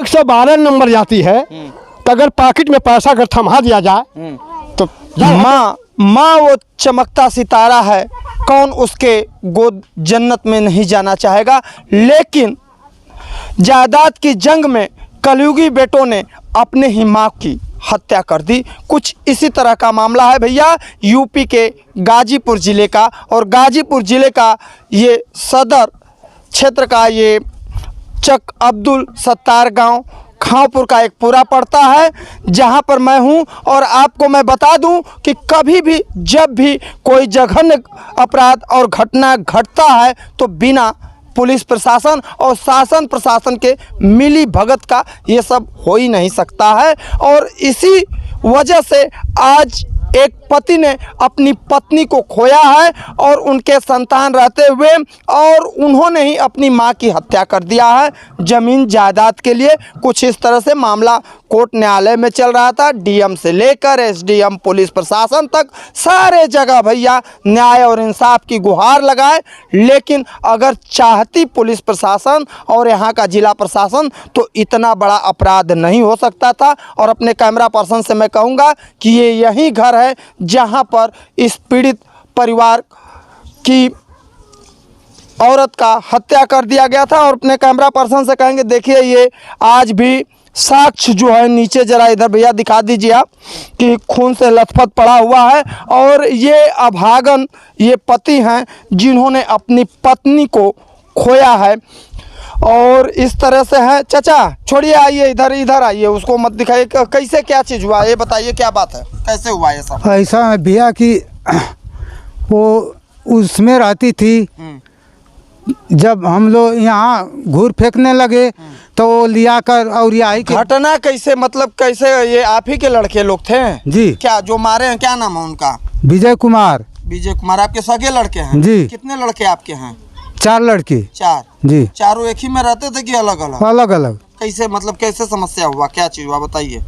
112 number जाती है तो अगर पॉकेट में पैसा अगर थमा दिया जाए तो माँ वो चमकता सितारा है, कौन उसके गोद जन्नत में नहीं जाना चाहेगा। लेकिन जायदाद की जंग में कलयुगी बेटों ने अपने ही माँ की हत्या कर दी। कुछ इसी तरह का मामला है भैया यूपी के गाजीपुर ज़िले का। और गाजीपुर ज़िले का ये सदर क्षेत्र का ये चक अब्दुल सत्तार गांव खांपुर का एक पूरा पड़ता है, जहां पर मैं हूं। और आपको मैं बता दूं कि कभी भी जब भी कोई जघन्य अपराध और घटना घटता है तो बिना पुलिस प्रशासन और शासन प्रशासन के मिली भगत का ये सब हो ही नहीं सकता है। और इसी वजह से आज एक पति ने अपनी पत्नी को खोया है और उनके संतान रहते हुए और उन्होंने ही अपनी मां की हत्या कर दिया है ज़मीन जायदाद के लिए। कुछ इस तरह से मामला कोर्ट न्यायालय में चल रहा था। डीएम से लेकर एसडीएम पुलिस प्रशासन तक सारे जगह भैया न्याय और इंसाफ की गुहार लगाए। लेकिन अगर चाहती पुलिस प्रशासन और यहाँ का जिला प्रशासन तो इतना बड़ा अपराध नहीं हो सकता था। और अपने कैमरा पर्सन से मैं कहूँगा कि ये यही घर है जहां पर इस पीड़ित परिवार की औरत का हत्या कर दिया गया था। और अपने कैमरा पर्सन से कहेंगे देखिए ये आज भी साक्ष्य जो है नीचे जरा इधर भैया दिखा दीजिए आप कि खून से लथपथ पड़ा हुआ है। और ये अभागन ये पति हैं जिन्होंने अपनी पत्नी को खोया है। और इस तरह से है। चाचा छोड़िए, आइए इधर आइए, उसको मत दिखाइए। कैसे क्या चीज़ हुआ ये बताइए, क्या बात है, कैसे हुआ ये सब? ऐसा है भैया कि वो उसमें रहती थी। जब हम लोग यहाँ घूर फेंकने लगे तो वो लिया कर और यही घटना कैसे, मतलब कैसे? ये आप ही के लड़के लोग थे जी? क्या जो मारे हैं, क्या नाम है उनका? विजय कुमार। विजय कुमार आपके सगे लड़के हैं जी? कितने लड़के आपके हैं? 4 लड़के। 4 जी। चारों एक ही में रहते थे कि अलग अलग? अलग अलग। कैसे, मतलब कैसे समस्या हुआ, क्या चीज़ हुआ बताइए।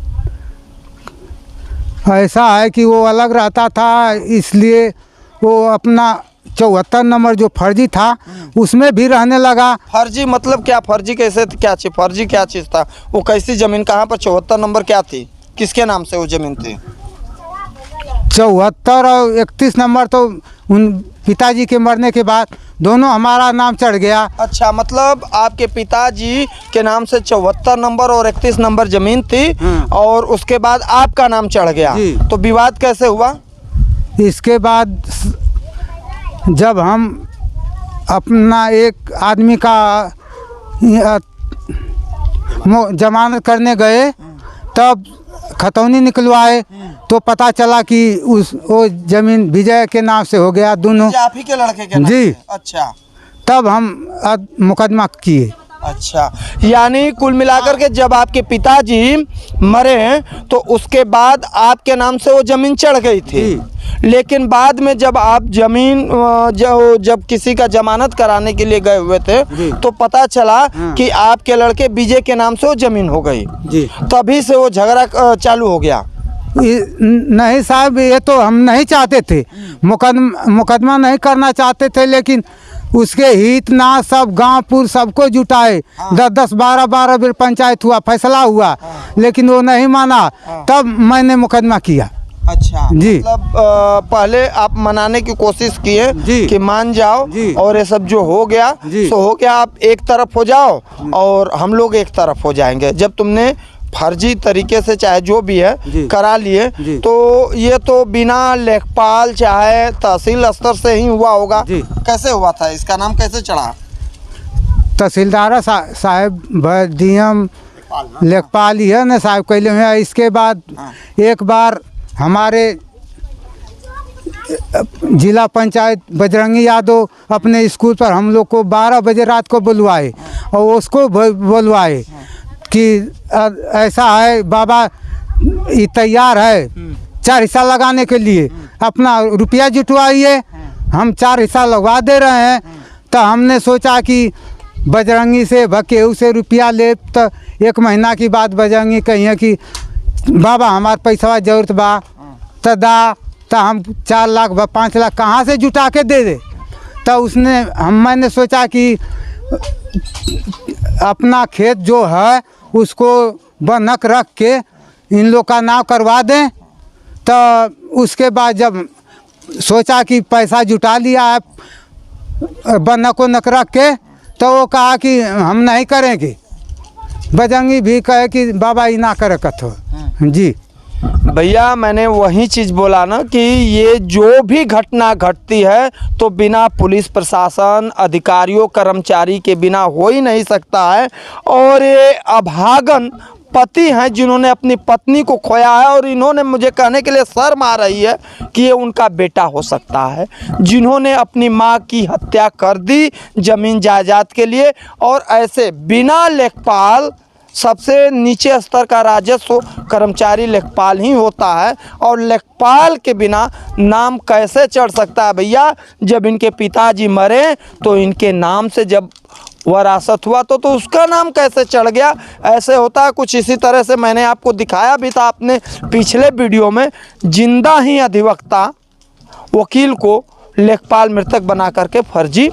ऐसा है कि वो अलग रहता था, इसलिए वो अपना 74 नंबर जो फर्जी था उसमें भी रहने लगा। फर्जी मतलब क्या? फर्जी कैसे, क्या चीज़ फर्जी, क्या चीज़ था वो? कैसी ज़मीन, कहाँ पर? 74 नंबर क्या थी, किसके नाम से वो ज़मीन थी? 74 और 31 नंबर तो उन पिताजी के मरने के बाद दोनों हमारा नाम चढ़ गया। अच्छा, मतलब आपके पिताजी के नाम से 74 नंबर और 31 नंबर ज़मीन थी और उसके बाद आपका नाम चढ़ गया। तो विवाद कैसे हुआ? इसके बाद जब हम अपना एक आदमी का जमानत करने गए तब खतौनी निकलवाए तो पता चला कि वो ज़मीन विजय के नाम से हो गया दोनों। आप ही के लड़के के नाम जी। से? अच्छा, तब हम मुकदमा किए। अच्छा, यानी कुल मिलाकर के जब आपके पिताजी मरे तो उसके बाद आपके नाम से वो ज़मीन चढ़ गई थी। लेकिन बाद में जब आप ज़मीन जब किसी का जमानत कराने के लिए गए हुए थे तो पता चला कि आपके लड़के विजय के नाम से वो ज़मीन हो गई जी। तभी से वो झगड़ा चालू हो गया। नहीं साहब, ये तो हम नहीं चाहते थे, मुकदमा नहीं करना चाहते थे, लेकिन उसके हित ना सब गांव सबको जुटाए। 10-10, 12-12 बेर पंचायत हुआ, फैसला हुआ, लेकिन वो नहीं माना। तब मैंने मुकदमा किया। अच्छा जी। मतलब पहले आप मनाने की कोशिश किए कि मान जाओ और ये सब जो हो गया सो हो गया, आप एक तरफ हो जाओ और हम लोग एक तरफ हो जाएंगे। जब तुमने फर्जी तरीके से चाहे जो भी है करा लिए तो ये तो बिना लेखपाल चाहे तहसील स्तर से ही हुआ होगा। कैसे हुआ था, इसका नाम कैसे चढ़ा? तहसीलदार साहब डीएम लेखपाल ही है ना साहब कैले हुए। इसके बाद एक बार हमारे जिला पंचायत बजरंगी यादव अपने स्कूल पर हम लोग को 12 बजे रात को बुलवाए और उसको बुलवाए कि ऐसा है बाबा ये तैयार है 4 हिस्सा लगाने के लिए, अपना रुपया जुटवाइए, हम 4 हिस्सा लगवा दे रहे हैं। तो हमने सोचा कि बजरंगी से केहू से रुपया ले तो 1 महीना की बात बजरंगी कहिए कि बाबा हमारे पैसा जरूरत बा तो दा, तो हम 4 लाख 5 लाख कहाँ से जुटा के दे दे। तो मैंने सोचा कि अपना खेत जो है उसको बंधक रख के इन लोग का नाम करवा दें। तो उसके बाद जब सोचा कि पैसा जुटा लिया है बंधक को नक रख के, तो वो कहा कि हम नहीं करेंगे। बजरंगी भी कहे कि बाबा ये ना करे कथो। जी भैया मैंने वही चीज़ बोला ना कि ये जो भी घटना घटती है तो बिना पुलिस प्रशासन अधिकारियों कर्मचारी के बिना हो ही नहीं सकता है। और ये अभागन पति हैं जिन्होंने अपनी पत्नी को खोया है, और इन्होंने मुझे कहने के लिए शर्म आ रही है कि ये उनका बेटा हो सकता है, जिन्होंने अपनी माँ की हत्या कर दी ज़मीन जायदाद के लिए। और ऐसे बिना लेखपाल, सबसे नीचे स्तर का राजस्व कर्मचारी लेखपाल ही होता है, और लेखपाल के बिना नाम कैसे चढ़ सकता है भैया? जब इनके पिताजी मरे तो इनके नाम से जब वरासत हुआ तो उसका नाम कैसे चढ़ गया? ऐसे होता है कुछ इसी तरह से। मैंने आपको दिखाया भी था आपने पिछले वीडियो में, जिंदा ही अधिवक्ता वकील को लेखपाल मृतक बना करके फर्जी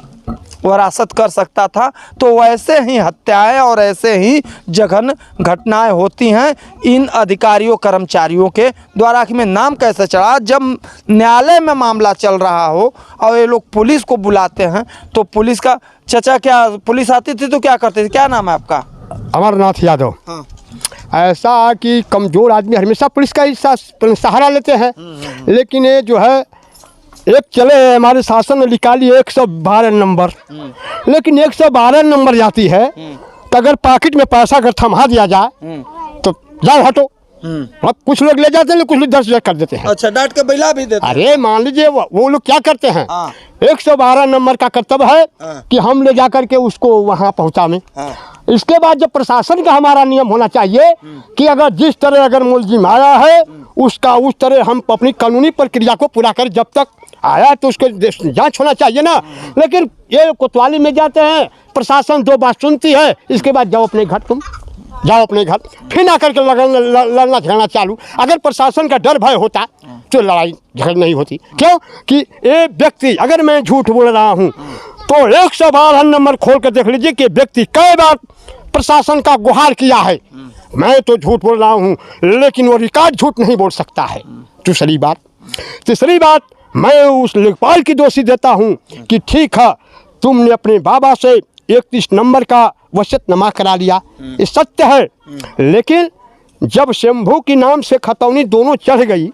वरासत कर सकता था। तो वैसे ही हत्याएं और ऐसे ही जघन्य घटनाएं होती हैं इन अधिकारियों कर्मचारियों के द्वारा। कि में नाम कैसे चढ़ा? जब न्यायालय में मामला चल रहा हो और ये लोग पुलिस को बुलाते हैं तो पुलिस का चाचा, क्या पुलिस आती थी तो क्या करते थे? क्या नाम है आपका? अमरनाथ यादव। हाँ। ऐसा कि कमज़ोर आदमी हमेशा पुलिस का ही सहारा लेते हैं, लेकिन ये जो है एक चले हमारे शासन ने निकाली 112 नंबर, लेकिन 112 नंबर जाती है तो अगर पॉकेट में पैसा अगर थमा दिया जाए तो जाओ हटो। अब कुछ लोग ले जाते हैं, कुछ लोग 10 कर देते हैं। अच्छा, डांट के बैला भी देते हैं। अरे मान लीजिए वो लोग क्या करते हैं, 112 नंबर का कर्तव्य है कि हम ले जा करके उसको वहाँ पहुँचावें। इसके बाद जब प्रशासन का हमारा नियम होना चाहिए कि अगर जिस तरह अगर मुलजिम आया है उसका उस तरह हम अपनी कानूनी प्रक्रिया को पूरा करें। जब तक आया तो उसको जांच होना चाहिए ना। लेकिन ये कोतवाली में जाते हैं, प्रशासन 2 बात सुनती है, इसके बाद जाओ अपने घर, तुम जाओ अपने घर, फिर आकर के लड़ना झगड़ना चालू। अगर प्रशासन का डर भय होता तो लड़ाई झगड़ नहीं होती। क्यों कि ये व्यक्ति, अगर मैं झूठ बोल रहा हूँ तो 112 नंबर खोल कर देख लीजिए कि व्यक्ति कई बार प्रशासन का गुहार किया है। मैं तो झूठ बोल रहा हूँ, लेकिन वो रिकॉर्ड झूठ नहीं बोल सकता है। दूसरी बात, तीसरी बात, मैं उस लेखपाल की दोषी देता हूँ कि ठीक है तुमने अपने बाबा से 31 नंबर का वसीयतनामा करा लिया, ये सत्य है। लेकिन जब शंभू के नाम से खतौनी दोनों चढ़ गई,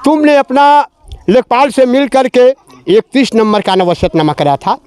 तुमने अपना लेखपाल से मिल करके 31 नंबर का वसीयतनामा कराया था।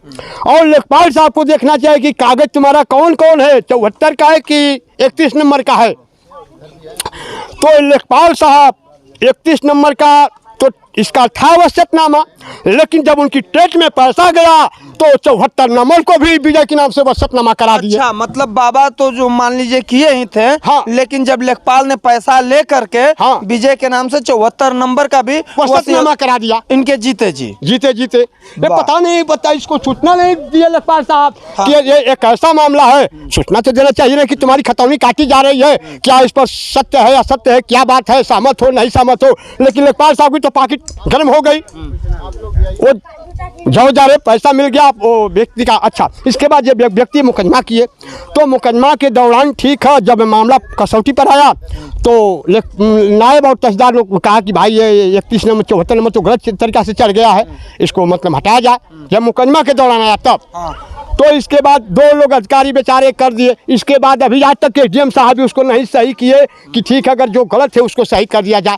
और लेखपाल साहब को देखना चाहिए कि कागज तुम्हारा कौन कौन है, 74 का है कि 31 नंबर का है। तो लेखपाल साहब 31 नंबर का तो इसका था वसीयतनामा, लेकिन जब उनकी टेट में पैसा गया तो 74 नंबर को भी विजय के नाम से वसीयतनामा करा दिया। अच्छा, मतलब बाबा तो जो मान लीजिए किए ही थे। हाँ। लेकिन जब लेखपाल ने पैसा ले करके हाँ। विजय के नाम से 74 नंबर का भी वसीयतनामा करा दिया इनके जीते जीते। ये पता नहीं, इसको सूचना नहीं दिया लेखपाल साहब। हाँ। कि ये एक ऐसा मामला है, सूचना तो देना चाहिए ना कि तुम्हारी खतौनी काटी जा रही है, क्या इस पर सत्य है असत्य है, क्या बात है, सहमत हो नहीं सहमत हो। लेकिन लेखपाल साहब की तो पॉकेट गर्म हो गई, वो जाओ जा रहे पैसा मिल गया वो व्यक्ति का। अच्छा, इसके बाद जब व्यक्ति मुकदमा किए तो मुकदमा के दौरान ठीक है, जब मामला कसौटी पर आया तो नायब और तहसीलदार लोग कहा कि भाई ये 31 नंबर 74 नंबर तो गलत तरीका से चढ़ गया है, इसको मतलब हटाया जाए। जब मुकदमा के दौरान आया तब तो इसके बाद 2 लोग अधिकारी बेचारे कर दिए। इसके बाद अभी आज तक एसडीएम साहब भी उसको नहीं सही किए कि ठीक है अगर जो गलत है उसको सही कर दिया जाए।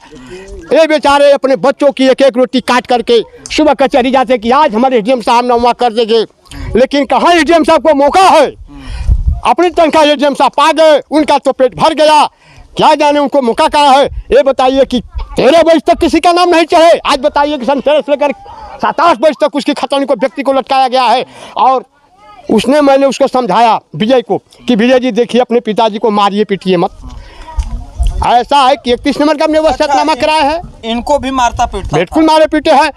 ये बेचारे अपने बच्चों की एक रोटी काट करके सुबह कचहरी जाते कि आज हमारे एसडीएम साहब नौमा कर देंगे, लेकिन कहाँ एसडीएम साहब को मौका है, अपनी तनख्वाह एसडीएम साहब पा गए, उनका तो पेट भर गया, क्या जाने उनको मौका कहाँ है। ये बताइए कि 13 बजे तक किसी का नाम नहीं चढ़े, आज बताइए कि सन 13 से लेकर 27 बजे तक उसकी खतौनी को व्यक्ति को लटकाया गया है। और मैंने उसको समझाया विजय को कि विजय जी देखिए अपने पिताजी को मारिए पीटिए मत। ऐसा है कि 31 नंबर का हमने वसीयतनामा कराया है, इनको भी मारता पीटता, बिल्कुल मारे पीटे हैं।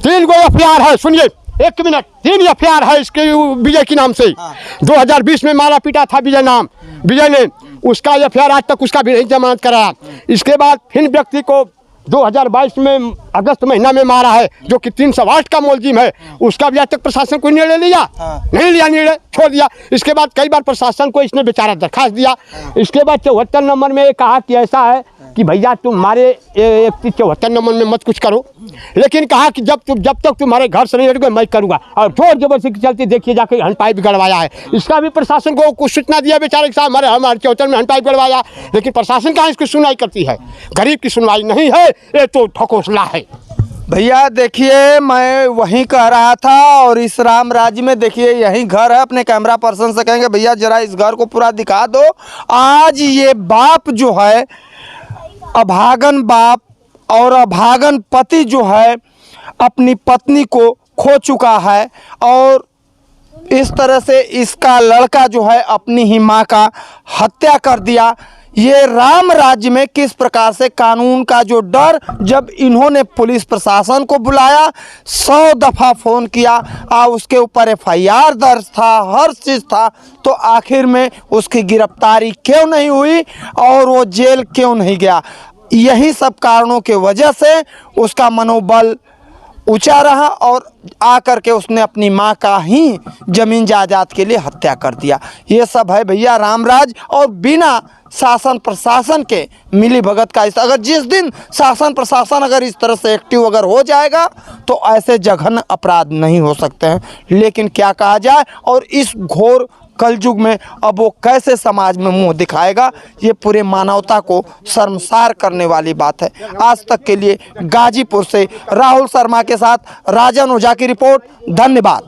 3 गो एफआईआर है, सुनिए 1 मिनट, 3 एफआईआर है इसके विजय के नाम से। 2020 में मारा पीटा था विजय ने, उसका एफआईआर आज तक उसका भी नहीं जमानत कराया। इसके बाद फिर व्यक्ति को 2022 में अगस्त महीना में मारा है, जो कि 308 का मुलजिम है, उसका भी आज तक प्रशासन कोई निर्णय लिया नहीं लिया, निर्णय छोड़ दिया। इसके बाद कई बार प्रशासन को इसने बेचारा दरखास्त दिया। इसके बाद 74 नंबर में कहा कि ऐसा है कि भैया तुम्हारे 74 नंबर में मत कुछ करो, लेकिन कहा कि जब तक तुम्हारे घर से नहीं हटोगे मैं करूँगा, और जोर जबरदस्ती की चलती देखिए जाके हैंड पाइप गड़वाया है। इसका भी प्रशासन को कुछ सूचना दिया बेचारे के साथ, हमारे 74 में हैंड पाइप गड़वाया, लेकिन प्रशासन कहाँ इसकी सुनवाई करती है? गरीब की सुनवाई नहीं है, ये तो ठकोसला है। भैया देखिए मैं वहीं कह रहा था, और इस राम राज्य में देखिए यही घर है। अपने कैमरा पर्सन से कहेंगे भैया जरा इस घर को पूरा दिखा दो। आज ये बाप जो है, अभागन बाप और अभागन पति जो है, अपनी पत्नी को खो चुका है, और इस तरह से इसका लड़का जो है अपनी ही माँ का हत्या कर दिया। ये राम राज्य में किस प्रकार से कानून का जो डर, जब इन्होंने पुलिस प्रशासन को बुलाया, 100 दफ़ा फ़ोन किया, उसके ऊपर FIR दर्ज था, हर चीज़ था, तो आखिर में उसकी गिरफ्तारी क्यों नहीं हुई और वो जेल क्यों नहीं गया? यही सब कारणों के वजह से उसका मनोबल ऊंचा रहा और आकर के उसने अपनी माँ का ही जमीन जायदाद के लिए हत्या कर दिया। ये सब है भैया रामराज, और बिना शासन प्रशासन के मिली भगत का। अगर जिस दिन शासन प्रशासन अगर इस तरह से एक्टिव अगर हो जाएगा तो ऐसे जघन्य अपराध नहीं हो सकते हैं। लेकिन क्या कहा जाए, और इस घोर कलयुग में अब वो कैसे समाज में मुंह दिखाएगा, ये पूरे मानवता को शर्मसार करने वाली बात है। आज तक के लिए गाजीपुर से राहुल शर्मा के साथ राजन ओझा की रिपोर्ट। धन्यवाद।